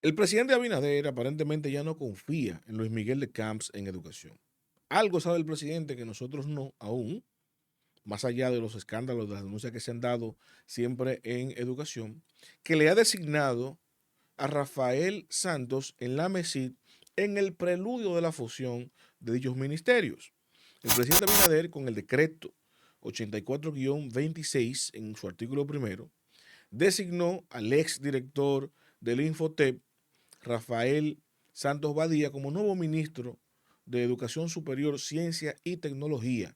El presidente Abinader aparentemente ya no confía en Luis Miguel de Camps en educación. Algo sabe el presidente que nosotros no aún, más allá de los escándalos, de las denuncias que se han dado siempre en educación, que le ha designado a Rafael Santos en la MESID en el preludio de la fusión de dichos ministerios. El presidente Abinader, con el decreto 84-26, en su artículo primero, designó al ex director del Infotep, Rafael Santos Badía, como nuevo ministro de Educación Superior, Ciencia y Tecnología.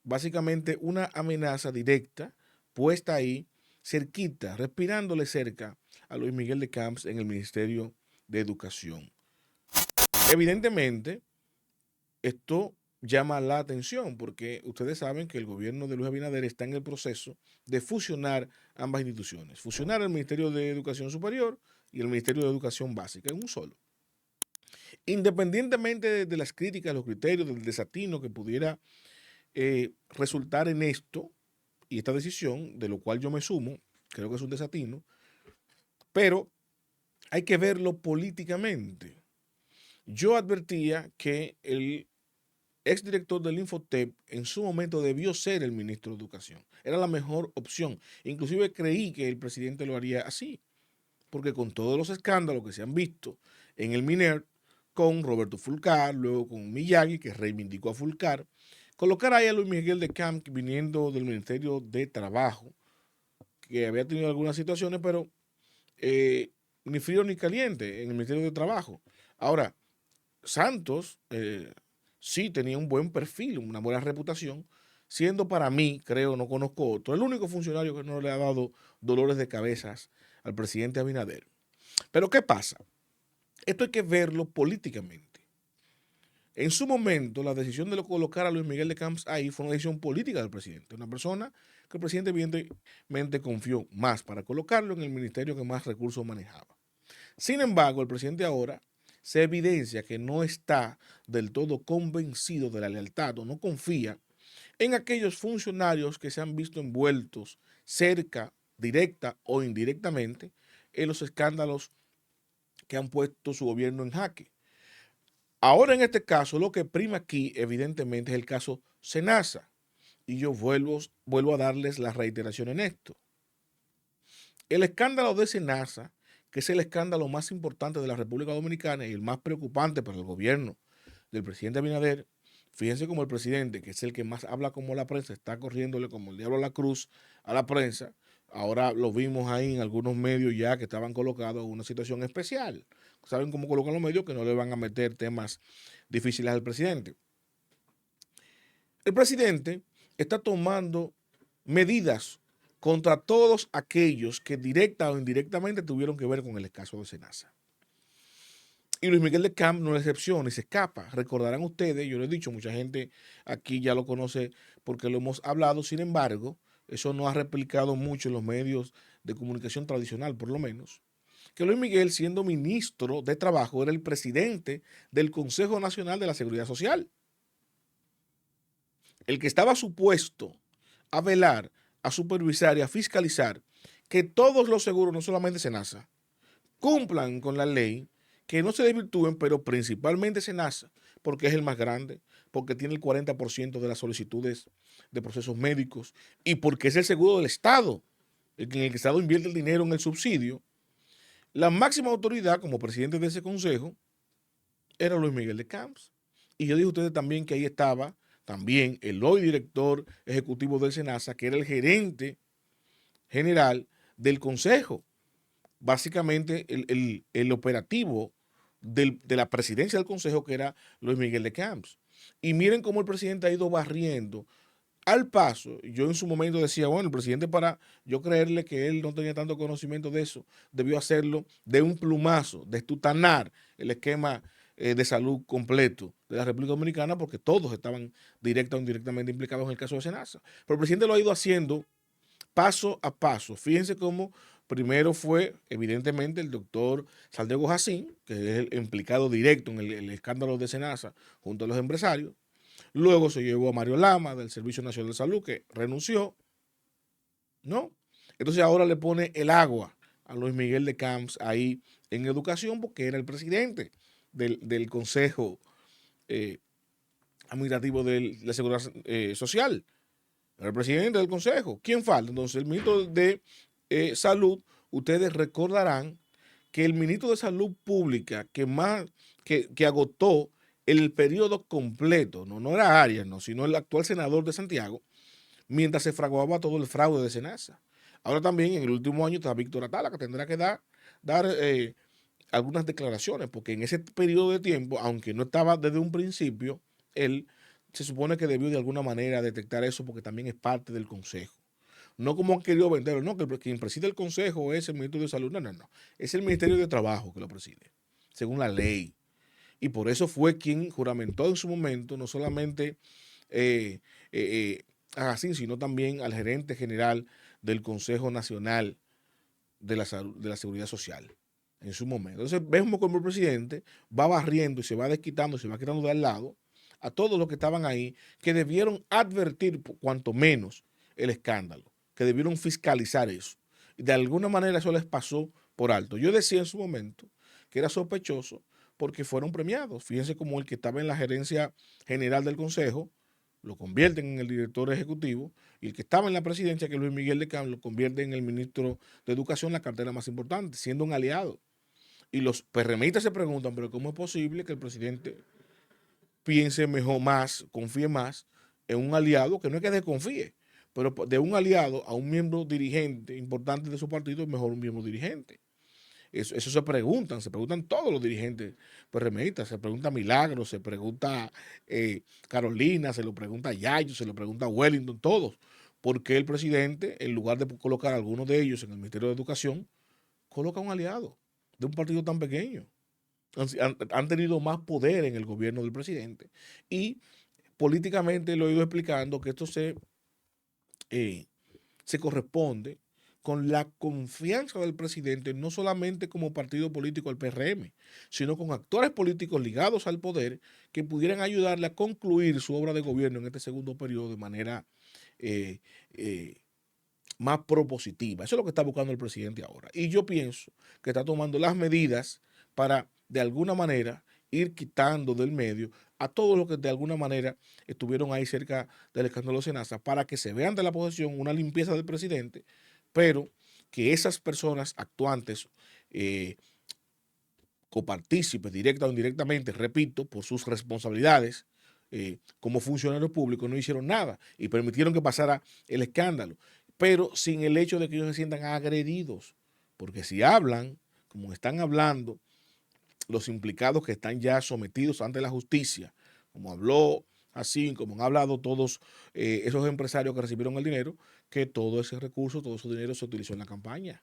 Básicamente una amenaza directa puesta ahí, cerquita, respirándole cerca a Luis Miguel de Camps en el Ministerio de Educación. Evidentemente, esto llama la atención porque ustedes saben que el gobierno de Luis Abinader está en el proceso de fusionar ambas instituciones, fusionar el Ministerio de Educación Superior y el Ministerio de Educación Básica en un solo. Independientemente de las críticas, los criterios, del desatino que pudiera resultar en esto y esta decisión, de lo cual yo me sumo, creo que es un desatino, pero hay que verlo políticamente. Yo advertía que el exdirector del Infotep en su momento debió ser el ministro de Educación. Era la mejor opción. Inclusive creí que el presidente lo haría así, porque con todos los escándalos que se han visto en el MINER, con Roberto Fulcar, luego con Miyagi, que reivindicó a Fulcar, colocar ahí a Luis Miguel de Camp viniendo del Ministerio de Trabajo, que había tenido algunas situaciones, pero ni frío ni caliente en el Ministerio de Trabajo. Ahora, Santos sí tenía un buen perfil, una buena reputación, siendo para mí, creo, no conozco otro, el único funcionario que no le ha dado dolores de cabezas al presidente Abinader. Pero ¿qué pasa? Esto hay que verlo políticamente. En su momento, la decisión de colocar a Luis Miguel de Camps ahí fue una decisión política del presidente, una persona que el presidente evidentemente confió más para colocarlo en el ministerio que más recursos manejaba. Sin embargo, el presidente ahora se evidencia que no está del todo convencido de la lealtad o no confía en aquellos funcionarios que se han visto envueltos cerca, directa o indirectamente, en los escándalos que han puesto su gobierno en jaque. Ahora, en este caso, lo que prima aquí, evidentemente, es el caso Senasa. Y yo vuelvo a darles la reiteración en esto. El escándalo de Senasa, que es el escándalo más importante de la República Dominicana y el más preocupante para el gobierno del presidente Abinader, fíjense como el presidente, que es el que más habla como la prensa, está corriéndole como el diablo a la cruz a la prensa. Ahora lo vimos ahí en algunos medios ya que estaban colocados en una situación especial. ¿Saben cómo colocan los medios? Que no le van a meter temas difíciles al presidente. El presidente está tomando medidas contra todos aquellos que directa o indirectamente tuvieron que ver con el caso de Senasa. Y Luis Miguel de Camp no es excepción y se escapa. Recordarán ustedes, yo lo he dicho, mucha gente aquí ya lo conoce porque lo hemos hablado, sin embargo, eso no ha replicado mucho en los medios de comunicación tradicional, por lo menos, que Luis Miguel, siendo ministro de Trabajo, era el presidente del Consejo Nacional de la Seguridad Social, el que estaba supuesto a velar, a supervisar y a fiscalizar que todos los seguros, no solamente Senasa, cumplan con la ley, que no se desvirtúen, pero principalmente Senasa, porque es el más grande, porque tiene el 40% de las solicitudes de procesos médicos y porque es el seguro del Estado, en el que el Estado invierte el dinero en el subsidio. La máxima autoridad como presidente de ese consejo era Luis Miguel de Camps. Y yo dije a ustedes también que ahí estaba también el hoy director ejecutivo del SENASA, que era el gerente general del consejo. Básicamente el operativo de la presidencia del consejo, que era Luis Miguel de Camps. Y miren cómo el presidente ha ido barriendo al paso. Yo en su momento decía, bueno, el presidente, para yo creerle que él no tenía tanto conocimiento de eso, debió hacerlo de un plumazo, de estutanar el esquema de salud completo de la República Dominicana, porque todos estaban directa o indirectamente implicados en el caso de Senasa. Pero el presidente lo ha ido haciendo paso a paso. Fíjense cómo primero fue, evidentemente, el doctor Saldego Jacín, que es el implicado directo en el escándalo de Senasa junto a los empresarios. Luego se llevó a Mario Lama del Servicio Nacional de Salud, que renunció, ¿no? Entonces ahora le pone el agua a Luis Miguel de Camps ahí en educación porque era el presidente del Consejo eh, Administrativo de la Seguridad Social. Era el presidente del Consejo. ¿Quién falta? Entonces, el ministro de Salud, ustedes recordarán que el ministro de Salud Pública que agotó el periodo completo, no era Arias, no, sino el actual senador de Santiago, mientras se fraguaba todo el fraude de Senasa. Ahora también en el último año está Víctor Atala, que tendrá que dar algunas declaraciones, porque en ese periodo de tiempo, aunque no estaba desde un principio, él se supone que debió de alguna manera detectar eso porque también es parte del consejo. No como han querido venderlo, no, que quien preside el consejo es el ministro de Salud, no. Es el Ministerio de Trabajo que lo preside, según la ley. Y por eso fue quien juramentó en su momento, no solamente a Jacín, sino también al gerente general del Consejo Nacional de la Seguridad Social en su momento. Entonces vemos como el presidente va barriendo y se va desquitando, se va quitando de al lado a todos los que estaban ahí, que debieron advertir cuanto menos el escándalo, que debieron fiscalizar eso. Y de alguna manera eso les pasó por alto. Yo decía en su momento que era sospechoso porque fueron premiados. Fíjense como el que estaba en la gerencia general del Consejo, lo convierten en el director ejecutivo, y el que estaba en la presidencia, que es Luis Miguel de Camps, lo convierte en el ministro de Educación, la cartera más importante, siendo un aliado. Y los PRMistas se preguntan, pero ¿cómo es posible que el presidente piense mejor, más, confíe más en un aliado, que no es que desconfíe, pero de un aliado a un miembro dirigente importante de su partido es mejor un miembro dirigente? Eso se preguntan todos los dirigentes PRMistas, se pregunta Milagro, se pregunta Carolina, se lo pregunta Yayo, se lo pregunta Wellington, todos. ¿Por qué el presidente, en lugar de colocar a alguno de ellos en el Ministerio de Educación, coloca a un aliado de un partido tan pequeño? Han tenido más poder en el gobierno del presidente. Y políticamente lo he ido explicando que esto se corresponde con la confianza del presidente, no solamente como partido político al PRM, sino con actores políticos ligados al poder que pudieran ayudarle a concluir su obra de gobierno en este segundo periodo de manera eh, eh, más propositiva. Eso es lo que está buscando el presidente ahora. Y yo pienso que está tomando las medidas para, de alguna manera, ir quitando del medio a todos los que de alguna manera estuvieron ahí cerca del escándalo de Senasa, para que se vean de la posición una limpieza del presidente, pero que esas personas actuantes, copartícipes, directa o indirectamente, repito, por sus responsabilidades como funcionarios públicos, no hicieron nada y permitieron que pasara el escándalo, pero sin el hecho de que ellos se sientan agredidos, porque si hablan, como están hablando, los implicados que están ya sometidos ante la justicia, como habló así, como han hablado todos esos empresarios que recibieron el dinero, que todo ese recurso, todo ese dinero se utilizó en la campaña.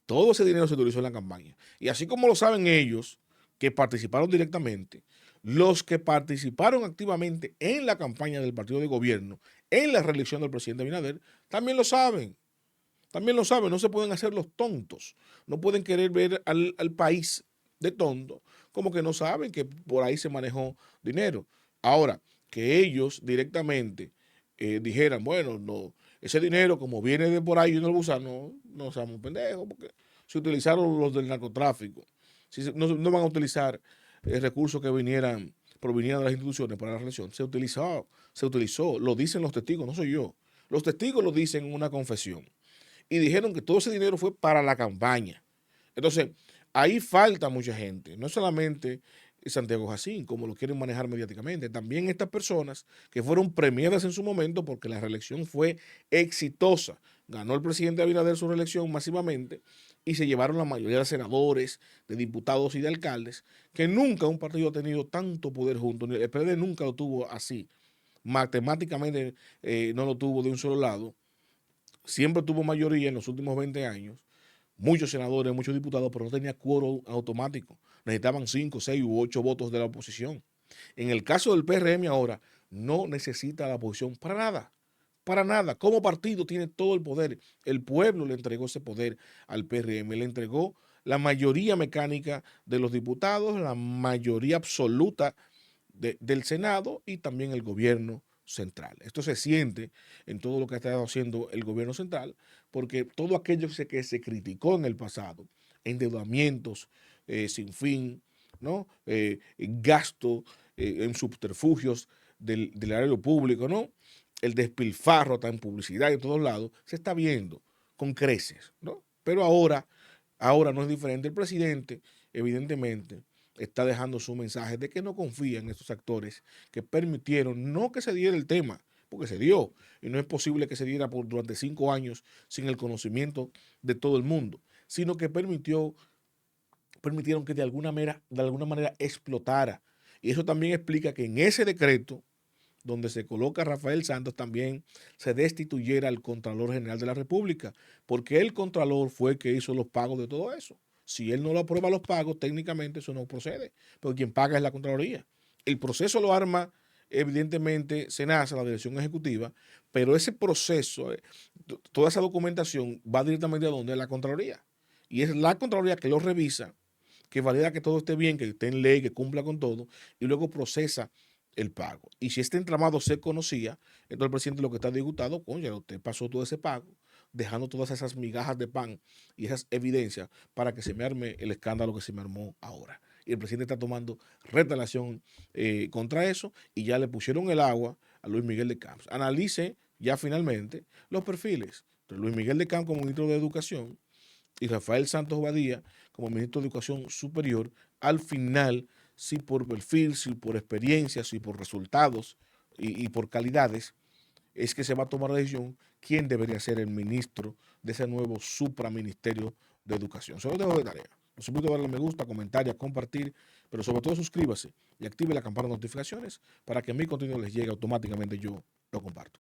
Todo ese dinero se utilizó en la campaña. Y así como lo saben ellos, que participaron directamente, los que participaron activamente en la campaña del partido de gobierno, en la reelección del presidente Abinader, también lo saben. También lo saben, no se pueden hacer los tontos. No pueden querer ver al país de tonto, como que no saben que por ahí se manejó dinero. Ahora, que ellos directamente dijeran, bueno, no, ese dinero como viene de por ahí y no lo usan, no seamos pendejos, porque se utilizaron los del narcotráfico. Si no van a utilizar recursos que provinieran de las instituciones para la relación. Se utilizó, lo dicen los testigos, no soy yo. Los testigos lo dicen en una confesión y dijeron que todo ese dinero fue para la campaña. Entonces, ahí falta mucha gente, no solamente Santiago Jacín, como lo quieren manejar mediáticamente, también estas personas que fueron premiadas en su momento porque la reelección fue exitosa. Ganó el presidente Abinader su reelección masivamente y se llevaron la mayoría de senadores, de diputados y de alcaldes, que nunca un partido ha tenido tanto poder junto, el PRD nunca lo tuvo así, matemáticamente no lo tuvo de un solo lado, siempre tuvo mayoría en los últimos 20 años, muchos senadores, muchos diputados, pero no tenía quórum automático. Necesitaban 5, 6 u 8 votos de la oposición. En el caso del PRM ahora, no necesita la oposición para nada. Para nada. Como partido tiene todo el poder. El pueblo le entregó ese poder al PRM. Le entregó la mayoría mecánica de los diputados, la mayoría absoluta del Senado y también el gobierno central. Esto se siente en todo lo que ha estado haciendo el gobierno central, porque todo aquello que se criticó en el pasado, endeudamientos sin fin, ¿no? Gasto en subterfugios del erario público, ¿no? El despilfarro hasta en publicidad y en todos lados, se está viendo con creces, ¿no? Pero ahora no es diferente. El presidente, evidentemente, está dejando su mensaje de que no confía en estos actores que permitieron, no que se diera el tema, porque se dio, y no es posible que se diera durante 5 años sin el conocimiento de todo el mundo, sino que permitieron que de alguna manera explotara. Y eso también explica que en ese decreto, donde se coloca a Rafael Santos, también se destituyera al Contralor General de la República, porque el Contralor fue el que hizo los pagos de todo eso. Si él no lo aprueba los pagos, técnicamente eso no procede, porque quien paga es la Contraloría. El proceso lo arma, evidentemente, SENASA, la Dirección Ejecutiva, pero ese proceso, toda esa documentación va directamente a donde la Contraloría. Y es la Contraloría que lo revisa, que valida que todo esté bien, que esté en ley, que cumpla con todo, y luego procesa el pago. Y si este entramado se conocía, entonces el presidente lo que está disgustado, coño, usted pasó todo ese pago, dejando todas esas migajas de pan y esas evidencias para que se me arme el escándalo que se me armó ahora. Y el presidente está tomando retaliación contra eso y ya le pusieron el agua a Luis Miguel de Camps. Analice ya finalmente los perfiles de Luis Miguel de Camps como ministro de Educación y Rafael Santos Badía como ministro de Educación Superior. Al final, si por perfil, si por experiencia, si por resultados y por calidades, es que se va a tomar la decisión quién debería ser el ministro de ese nuevo supraministerio de Educación. Solo dejo de tarea. No se olvide darle me gusta, comentar, compartir, pero sobre todo suscríbase y active la campana de notificaciones para que mi contenido les llegue automáticamente. Yo lo comparto.